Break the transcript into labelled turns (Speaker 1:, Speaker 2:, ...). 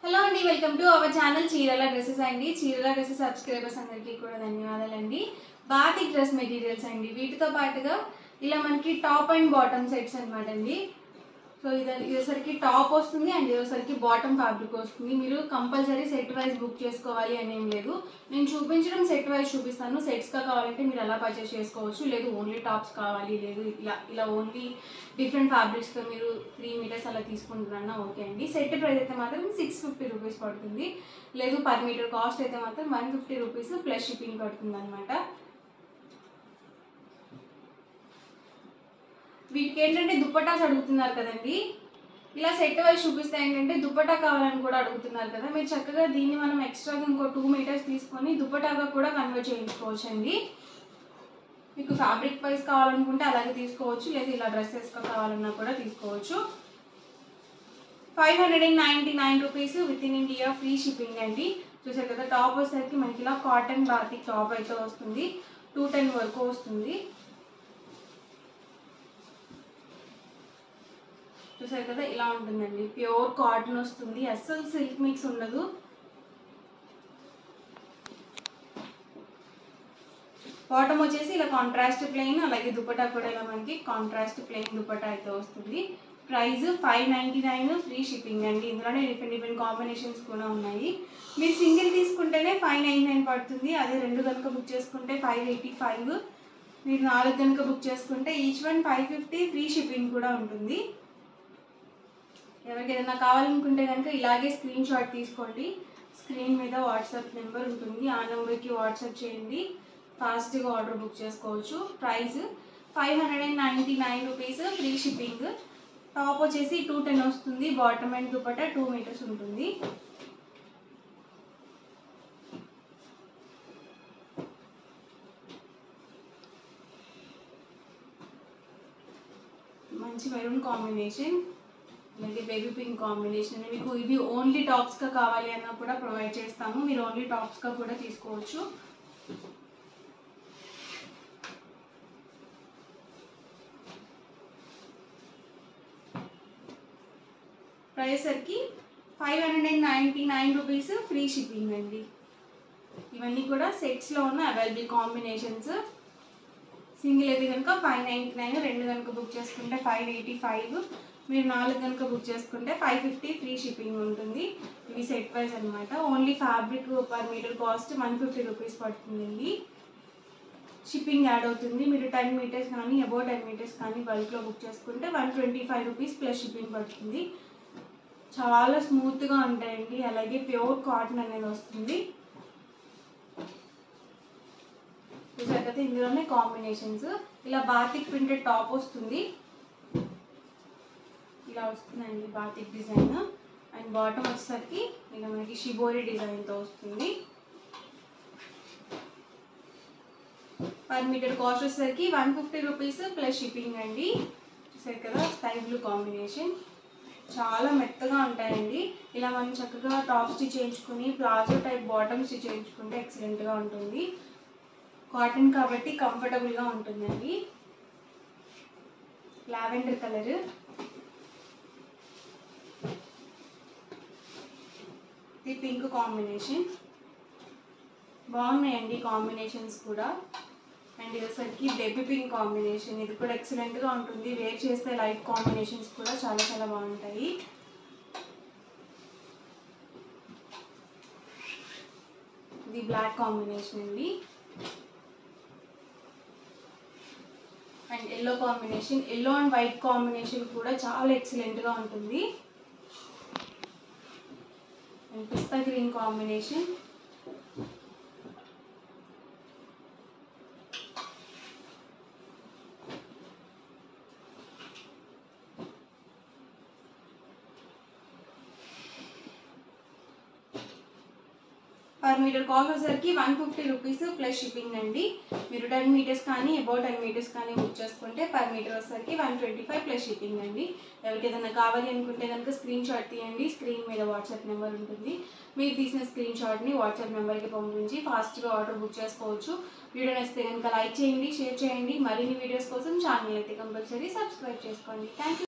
Speaker 1: Hello అండి, welcome to our channel చీరల dresses అండి. చీరల డ్రెస్సెస్ సబ్స్క్రైబర్స్ అందరికీ కూడా ధన్యవాదాలండి. బాతిక్ డ్రెస్ మెటీరియల్స్ అండి. వీటితో పాటుగా ఇలా మనకి టాప్ అండ్ బాటమ్ సెట్స్ అనమాట అండి. సో ఇదేసరికి టాప్ వస్తుంది అండ్ ఇదేసరికి బాటమ్ ఫ్యాబ్రిక్ వస్తుంది. మీరు కంపల్సరీ సెట్ వైజ్ బుక్ చేసుకోవాలి అని ఏం లేదు. నేను చూపించడం సెట్ వైజ్ చూపిస్తాను. సెట్స్గా కావాలంటే మీరు అలా పర్చేస్ చేసుకోవచ్చు. లేదు ఓన్లీ టాప్స్ కావాలి, లేదు ఇలా ఓన్లీ డిఫరెంట్ ఫ్యాబ్రిక్స్తో మీరు 3 మీటర్స్ అలా తీసుకుంటున్నా ఓకే అండి. సెట్ ప్రైస్ అయితే మాత్రం 650 రూపీస్ పడుతుంది. లేదు పర్ మీటర్ కాస్ట్ అయితే మాత్రం 150 రూపీస్ ప్లస్ షిప్పింగ్ పడుతుంది అనమాట. వీటికి ఏంటంటే దుప్పటాస్ అడుగుతున్నారు కదండి. ఇలా సెట్ వైజ్ చూపిస్తే ఏంటంటే దుప్పటా కావాలని కూడా అడుగుతున్నారు కదా. మీరు చక్కగా దీన్ని మనం ఎక్స్ట్రాగా ఇంకో 2 మీటర్స్ తీసుకొని దుప్పటాగా కూడా కన్వర్ట్ చేయించుకోవచ్చు అండి. మీకు ఫ్యాబ్రిక్ వైజ్ కావాలనుకుంటే అలాగే తీసుకోవచ్చు, లేదు ఇలా డ్రెస్సెస్గా కావాలన్నా కూడా తీసుకోవచ్చు. 599 rupees with in India free shipping అండి. చూసారు కదా, టాప్ వచ్చేసరికి మనకి ఇలా కాటన్ బాతిక్ టాప్ అయితే వస్తుంది. 210 వరకు వస్తుంది. చూసారు కదా, ఇలా ఉంటుందండి. ప్యూర్ కాటన్ వస్తుంది, అస్సలు సిల్క్ మిక్స్ ఉండదు. బాటమ్ వచ్చేసి ఇలా కాంట్రాస్ట్ ప్లెయిన్, అలాగే దుపట్టా కూడా ఇలా మనకి కాంట్రాస్ట్ ప్లెయిన్ దుపట్టా అయితే వస్తుంది. ప్రైస్ 599 ఫ్రీ షిప్పింగ్ అండి. ఇందులోనే డిఫరెంట్ కాంబినేషన్స్ కూడా ఉన్నాయి. మీరు సింగిల్ తీసుకుంటేనే 599 పడుతుంది. అదే 2 కనుక బుక్ చేసుకుంటే 585. మీరు 4 కనుక బుక్ చేసుకుంటే ఈచ్ వన్ 550 ఫ్రీ షిప్పింగ్ కూడా ఉంటుంది. ఎవరికి ఏదైనా కావాలనుకుంటే కనుక ఇలాగే స్క్రీన్ షాట్ తీసుకోండి. స్క్రీన్ మీద వాట్సాప్ నెంబర్ ఉంటుంది, ఆ నెంబర్కి వాట్సాప్ చేయండి. ఫాస్ట్గా ఆర్డర్ బుక్ చేసుకోవచ్చు. Price 599 rupees free shipping. Top వచ్చేసి 210 వస్తుంది. బాటమ్ అండ్ దుపట్టా 2 మీటర్స్ ఉంటుంది. మంచి మెరూన్ కాంబినేషన్, అలాగే బేబీ పింక్ కాంబినేషన్. మీకు ఇవి ఓన్లీ టాప్స్గా కావాలి అన్నా కూడా ప్రొవైడ్ చేస్తాము. మీరు ఓన్లీ టాప్స్గా కూడా తీసుకోవచ్చు. ప్రైస్ సరికి 599 రూపీస్ ఫ్రీ షిప్పింగ్ అండి. ఇవన్నీ కూడా సెట్స్లో ఉన్న అవైలబుల్ కాంబినేషన్స్. సింగిల్ అయితే కనుక 599, 2 కనుక బుక్ చేసుకుంటే 585, మీరు 4 కనుక బుక్ చేసుకుంటే 550 ఫ్రీ షిప్పింగ్ ఉంటుంది. ఇవి సెట్ వైజ్ అనమాట. Only fabric per metre cost 150 rupees పడుతుందండి. షిప్పింగ్ యాడ్ అవుతుంది. మీరు 10 మీటర్స్ కానీ అబౌవ్ 10 మీటర్స్ కానీ బల్క్లో బుక్ చేసుకుంటే 125 రూపీస్ ప్లస్ షిప్పింగ్ పడుతుంది. చాలా స్మూత్గా ఉంటాయండి, అలాగే ప్యూర్ కాటన్ అనేది వస్తుంది. చూసారు, ఇందులోనే కాంబినేషన్స్. ఇలా బాతిక్ ప్రింటెడ్ టాప్ వస్తుంది, ఇలా వస్తుందండి బాతిక్ డిజైన్. అండ్ బాటమ్ వచ్చేసరికి ఇలా మనకి షిబోరి డిజైన్తో వస్తుంది. పర్ మీటర్ కాస్ట్ వచ్చేసరికి 150 రూపీస్ ప్లస్ షిప్పింగ్ అండి. చూసారు కదా, స్కై బ్లూ కాంబినేషన్. చాలా మెత్తగా ఉంటాయండి. ఇలా మనం చక్కగా టాప్ స్టిచ్ చేయించుకుని ప్లాజో టైప్ బాటమ్ స్టిచ్ చేయించుకుంటే ఎక్సలెంట్గా ఉంటుంది. కాటన్ కాబట్టి కంఫర్టబుల్గా ఉంటుందండి. లావెండర్ కలర్, ఇది పింక్ కాంబినేషన్. బాగున్నాయండి కాంబినేషన్స్ కూడా. అండ్ ఇదొసరికి బేబీ పింక్ కాంబినేషన్. ఇది కూడా ఎక్సలెంట్గా ఉంటుంది. వేర్ చేస్తే లైట్ కాంబినేషన్స్ కూడా చాలా బాగుంటాయి. ఇది బ్లాక్ కాంబినేషన్ అండి. And yellow combination, yellow and white combination కూడా చాలా ఎక్సలెంట్గా ఉంటుంది. అండ్ పిస్తా green combination, per metre cost వచ్చేసరికి 150 రూపీస్ ప్లస్ షిప్పింగ్ అండి. మీరు 10 మీటర్స్ కానీ అబౌవ్ 10 మీటర్స్ కానీ బుక్ చేసుకుంటే పర్ మీటర్ వచ్చేసరికి 125 ప్లస్ షిప్పింగ్ అండి. ఎవరికి ఏదైనా కావాలి అనుకుంటే కనుక స్క్రీన్ షాట్ తీయండి. స్క్రీన్ మీద వాట్సాప్ నెంబర్ ఉంటుంది. మీరు తీసిన స్క్రీన్ షాట్ని వాట్సాప్ నెంబర్కి పంపించి ఫాస్ట్గా ఆర్డర్ బుక్ చేసుకోవచ్చు. వీడియో నచ్చితే కనుక లైక్ చేయండి, షేర్ చేయండి. మరిన్ని వీడియోస్ కోసం ఛానల్ అయితే కంపల్సరీ సబ్స్క్రైబ్ చేసుకోండి. Thank you.